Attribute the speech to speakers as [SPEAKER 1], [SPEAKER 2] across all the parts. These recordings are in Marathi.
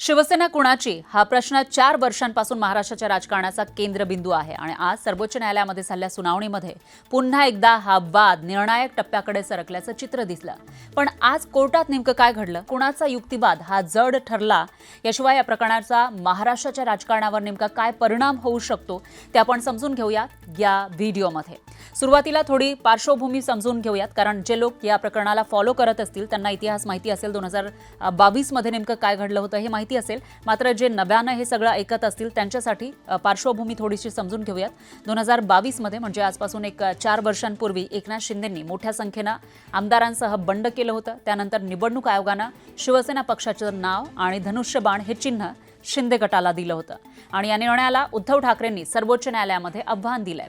[SPEAKER 1] शिवसेना कुणाची हा प्रश्न 4 वर्षांपासून महाराष्ट्राच्या राजकारणाचा केंद्रबिंदू आहे आणि आज सर्वोच्च न्यायालयामध्ये झालेल्या सुनावणीमध्ये पुन्हा एकदा हा वाद निर्णायक टप्प्याकडे सरकल्याचं चित्र दिसलं। पण आज कोर्टात नेमकं काय घडलं, कुणाचा युक्तिवाद हा जड ठरला, याशिवाय या प्रकरणाचा महाराष्ट्राच्या राजकारणावर नेमका काय परिणाम होऊ शकतो ते आपण समजून घेऊयात या व्हिडिओमध्ये। सुरुवातीला थोडी पार्श्वभूमी समजून घेऊयात, कारण जे लोक या प्रकरणाला फॉलो करत असतील त्यांना इतिहास माहिती असेल, 2022 मध्ये नेमकं काय घडलं होतं हे माहिती असेल। मात्र जे नव्यानं हे सगळं ऐकत असतील त्यांच्यासाठी पार्श्वभूमी थोडीशी समजून घेऊयात। 2022 मध्ये म्हणजे आजपासून 4 वर्षांपूर्वी एकनाथ शिंदेंनी मोठ्या संख्येनं आमदारांसह बंड केलं होतं। त्यानंतर निवडणूक आयोगानं शिवसेना पक्षाचं नाव आणि धनुष्यबाण हे चिन्ह शिंदे गटाला दिलं होतं आणि या निर्णयाला उद्धव ठाकरेंनी सर्वोच्च न्यायालयामध्ये आव्हान दिलंय।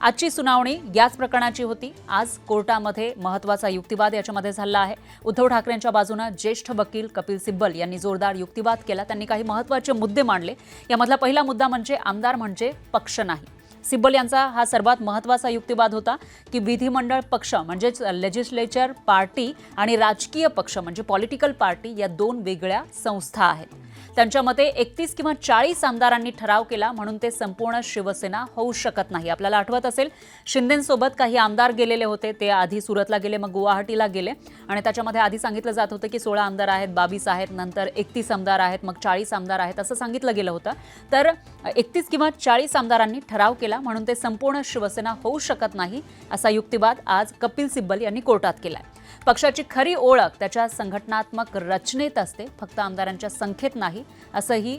[SPEAKER 1] आजची सुनावणी याच प्रकरणाची होती। आज कोर्टामध्ये महत्त्वाचा युक्तिवाद याच्यामध्ये झाला आहे। उद्धव ठाकरेंच्या बाजूने ज्येष्ठ वकील कपिल सिब्बल यांनी जोरदार युक्तिवाद केला। त्यांनी काही महत्त्वाचे मुद्दे मांडले। यामधला पहिला मुद्दा म्हणजे आमदार म्हणजे पक्ष नाही। सिब्बल यांचा हा सर्वात महत्त्वाचा युक्तिवाद होता की विधिमंडळ पक्ष म्हणजेच लेजिस्लेचर पार्टी आणि राजकीय पक्ष म्हणजे पॉलिटिकल पार्टी या दोन वेगळ्या संस्था आहेत। त्यांच्या मते 31 किंवा 40 आमदारांनी ठराव केला म्हणून ते संपूर्ण शिवसेना होऊ शकत नाही। आपल्याला आठवत असेल, शिंदेंसोबत काही आमदार गेलेले होते, ते आधी सुरतला गेले, मग गुवाहाटीला गेले आणि त्याच्यामध्ये आधी सांगितलं जात होतं की 16 आमदार आहेत, 22 आहेत, नंतर 31 आमदार आहेत, मग 40 आमदार आहेत असं सांगितलं गेलं होतं। तर 31 किंवा 40 आमदारांनी ठराव केला म्हणून ते संपूर्ण शिवसेना होऊ शकत नाही असा युक्तिवाद आज कपिल सिब्बल यांनी कोर्टात केलाय। पक्षाची खरी ओळख त्याच्या संघटनात्मक रचनेत असते, फक्त आमदारांच्या संख्येत नाही, असंही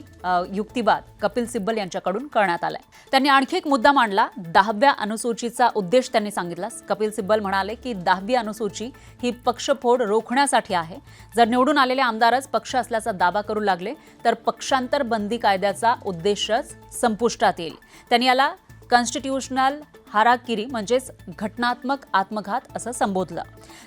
[SPEAKER 1] युक्तिवाद कपिल सिब्बल यांच्याकडून करण्यात आलाय। त्यांनी आणखी एक मुद्दा मांडला, 10व्या अनुसूचीचा उद्देश त्यांनी सांगितला। कपिल सिब्बल म्हणाले की 10वी अनुसूची ही पक्षफोड रोखण्यासाठी आहे। जर निवडून आलेले आमदारच पक्ष असल्याचा दावा करू लागले तर पक्षांतर बंदी कायद्याचा उद्देशच संपुष्टात येईल। त्यांनी याला कॉन्स्टिट्यूशनल हाराकिरी म्हणजेच घटनात्मक आत्मघात असं संबोधलं।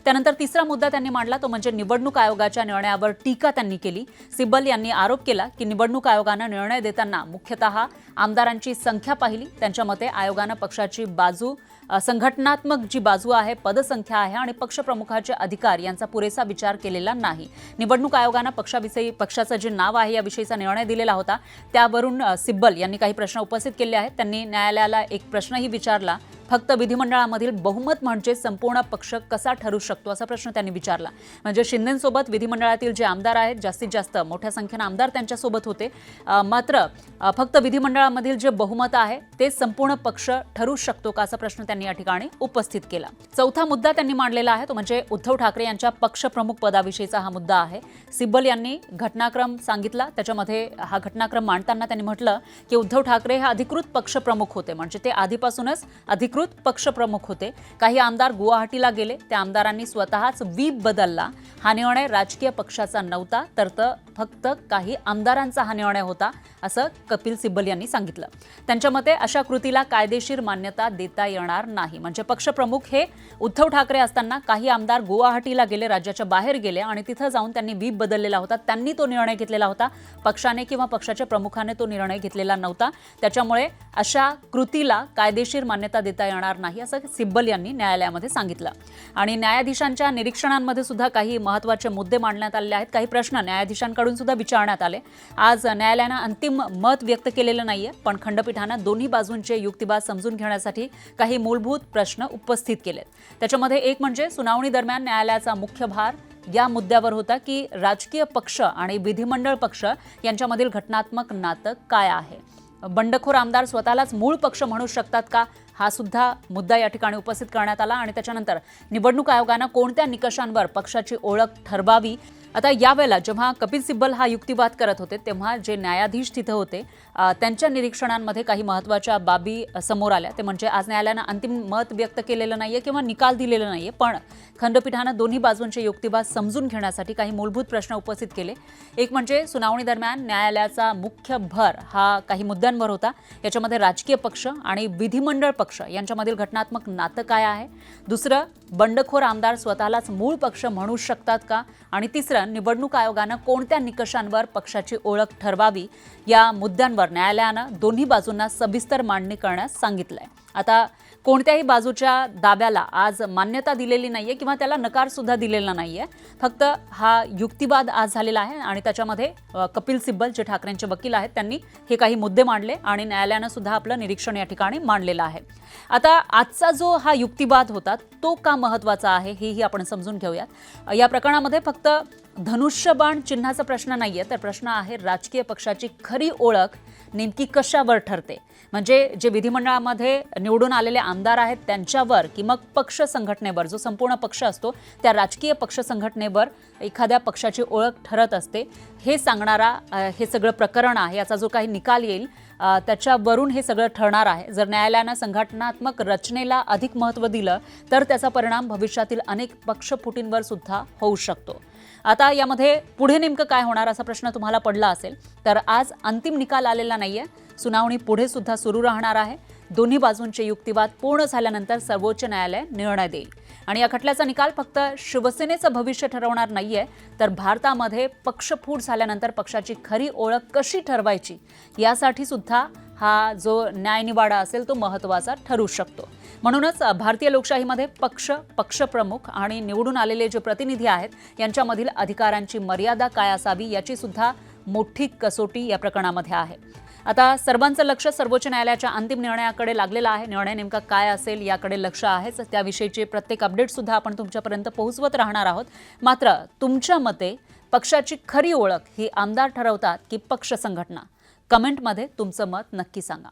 [SPEAKER 1] त्यानंतर तिसरा मुद्दा त्यांनी मांडला तो म्हणजे निवडणूक आयोगाच्या निर्णयावर टीका त्यांनी केली। सिब्बल यांनी आरोप केला की निवडणूक आयोगानं निर्णय देताना मुख्यतः आमदारांची संख्या पाहिली। त्यांच्या मते आयोगानं पक्षाची बाजू, संघटनात्मक जी बाजू आहे, पदसंख्या आहे आणि पक्षप्रमुखाचे अधिकार यांचा पुरेसा विचार केलेला नाही। निवडणूक आयोगानं पक्षाविषयी, पक्षाचं जे नाव आहे याविषयीचा निर्णय दिलेला होता, त्यावरून सिब्बल यांनी काही प्रश्न उपस्थित केले आहेत। त्यांनी न्यायालयाला एक प्रश्नही विचारला, फक्त विधिमंडळामधील बहुमत म्हणजे संपूर्ण पक्ष कसा ठरू शकतो असा प्रश्न त्यांनी विचारला। म्हणजे शिंदेंसोबत विधिमंडळातील जे आमदार आहेत, जास्तीत जास्त मोठ्या संख्येने आमदार त्यांच्यासोबत होते, मात्र फक्त विधिमंडळामधील जे बहुमत आहे ते संपूर्ण पक्ष ठरू शकतो का असा प्रश्न त्यांनी या ठिकाणी उपस्थित केला। चौथा मुद्दा त्यांनी मांडलेला आहे तो म्हणजे उद्धव ठाकरे यांच्या पक्षप्रमुख पदाविषयीचा हा मुद्दा आहे। सिब्बल यांनी घटनाक्रम सांगितला, त्याच्यामध्ये हा घटनाक्रम मांडताना त्यांनी म्हटलं की उद्धव ठाकरे हे अधिकृत पक्षप्रमुख होते, म्हणजे ते आधीपासूनच अधिकृत पक्षप्रमुख होते। काही आमदार गुवाहाटीला गेले, त्या आमदारांनी स्वतःच व्हीप बदलला। हा निर्णय राजकीय पक्षाचा नव्हता, तर फक्त काही आमदारांचा हा निर्णय होता असं कपिल सिब्बल यांनी सांगितलं। त्यांच्या मते अशा कृतीला कायदेशीर मान्यता देता येणार नाही। म्हणजे पक्षप्रमुख हे उद्धव ठाकरे असताना काही आमदार गुवाहाटीला गेले, राज्याच्या बाहेर गेले आणि तिथं जाऊन त्यांनी व्हीप बदललेला होता, त्यांनी तो निर्णय घेतलेला होता, पक्षाने किंवा पक्षाच्या प्रमुखाने तो निर्णय घेतलेला नव्हता। त्याच्यामुळे अशा कृतीला कायदेशीर मान्यता देता येणार नाही असं सिब्बल यांनी न्यायालयामध्ये सांगितलं। आणि न्यायाधीशांच्या निरीक्षणांमध्ये सुद्धा काही महत्त्वाचे मुद्दे मांडण्यात आले आहेत, काही प्रश्न न्यायाधीशांकडून सुद्धा विचारण्यात आले। आज न्यायालयानं अंतिम मत व्यक्त केलेलं नाहीये, पण खंडपीठानं दोन्ही बाजूंचे युक्तिवाद समजून घेण्यासाठी काही मूलभूत प्रश्न उपस्थित केलेत। त्याच्यामध्ये एक म्हणजे सुनावणी दरम्यान न्यायालयाचा मुख्य भार या मुद्द्यावर होता की राजकीय पक्ष आणि विधिमंडळ पक्ष यांच्यामधील घटनात्मक नातं काय आहे। बंडखोर आमदार स्वतःलाच मूळ पक्ष म्हणू शकतात का, हा सुद्धा मुद्दा या ठिकाणी उपस्थित करण्यात आला। आणि त्याच्यानंतर निवडणूक आयोगानं कोणत्या निकषांवर पक्षाची ओळख ठरवावी। आता यावेळेला जेव्हा कपिल सिब्बल हा युक्तिवाद करत होते तेव्हा जे न्यायाधीश तिथं होते त्यांच्या निरीक्षणांमध्ये काही महत्त्वाच्या बाबी समोर आल्या। ते म्हणजे आज न्यायालयानं अंतिम मत व्यक्त केलेलं नाहीये किंवा निकाल दिलेला नाहीये, पण खंडपीठानं दोन्ही बाजूंचे युक्तिवाद समजून घेण्यासाठी काही मूलभूत प्रश्न उपस्थित केले। एक म्हणजे सुनावणी दरम्यान न्यायालयाचा मुख्य भर हा काही मुद्द्यांवर होता, याच्यामध्ये राजकीय पक्ष आणि विधिमंडळ पक्ष यांच्यामधील घटनात्मक नातं काय आहे। दुसरं, बंडखोर आमदार स्वतःलाच मूळ पक्ष म्हणू शकतात का, आणि तिसरं, निवडणूक आयोगानं कोणत्या निकषांवर पक्षाची ओळख ठरवावी या मुद्द्यांवर न्यायालयानं दोन्ही बाजूंना सविस्तर मांडणी करण्यास सांगितलंय। आता कोणत्याही बाजूच्या दाव्याला आज मान्यता दिलेली नाहीये किंवा त्याला नकार सुद्धा दिलेला नाहीये. फक्त हा युक्तिवाद आज झालेला आहे आणि त्याच्यामध्ये कपिल सिब्बल जे ठाकरेंचे वकील आहेत त्यांनी हे काही मुद्दे मांडले आणि न्यायालयानं सुद्धा आपलं निरीक्षण या ठिकाणी मांडलेलं आहे. आता आजचा जो हा युक्तिवाद होता तो का महत्त्वाचा आहे हेही आपण समजून घेऊयात. या प्रकरणामध्ये फक्त धनुष्यबाण चिन्हाचा प्रश्न नाहीये, तर प्रश्न आहे राजकीय पक्षाची खरी ओळख नेमकी कशावर ठरते. म्हणजे जे विधिमंडळामध्ये निवडून आलेले आमदार आहेत त्यांच्यावर की मग पक्ष संघटनेवर, जो संपूर्ण पक्ष असतो त्या राजकीय पक्ष संघटनेवर एखाद्या पक्षाची ओळख ठरत असते. हे सांगणारा हे सगळं प्रकरण आहे. याचा जो काही निकाल येईल त्याच्यावरून हे सगळं ठरणार आहे. जर न्यायालयानं संघटनात्मक रचनेला अधिक महत्त्व दिलं तर त्याचा परिणाम भविष्यातील अनेक पक्षफुटींवर सुद्धा होऊ शकतो. आता यामध्ये पुढे नेमकं काय होणार असा प्रश्न तुम्हाला पडला असेल तर आज अंतिम निकाल आलेला नाहीये. सुनावणी पुढे सुद्धा सुरू राहणार आहे. दोन्ही बाजूंचे युक्तिवाद पूर्ण झाल्यानंतर सर्वोच्च न्यायालय निर्णय देईल आणि या खटल्याचा निकाल फक्त शिवसेनेचं भविष्य ठरवणार नाहीये, तर भारतामध्ये पक्षफूट झाल्यानंतर पक्षाची खरी ओळख कशी ठरवायची यासाठी सुद्धा हा जो न्यायनिवाडा असेल तो महत्त्वाचा ठरू शकतो. म्हणूनच भारतीय लोकशाहीमध्ये पक्ष, पक्षप्रमुख आणि निवडून आलेले जे प्रतिनिधी आहेत यांच्यामधील अधिकारांची मर्यादा काय असावी याची सुद्धा मोठी कसोटी या प्रकरणामध्ये आहे. आता सर्वांचं लक्ष सर्वोच्च न्यायालयाच्या अंतिम निर्णयाकडे लागलेलं आहे. निर्णय नेमका काय असेल याकडे लक्ष आहेच. त्याविषयीचे प्रत्येक अपडेट सुद्धा आपण तुमच्यापर्यंत पोहोचवत राहणार आहोत. मात्र तुमच्या मते पक्षाची खरी ओळख ही आमदार ठरवतात की पक्ष संघटना? कमेंटमध्ये तुमचं मत नक्की सांगा.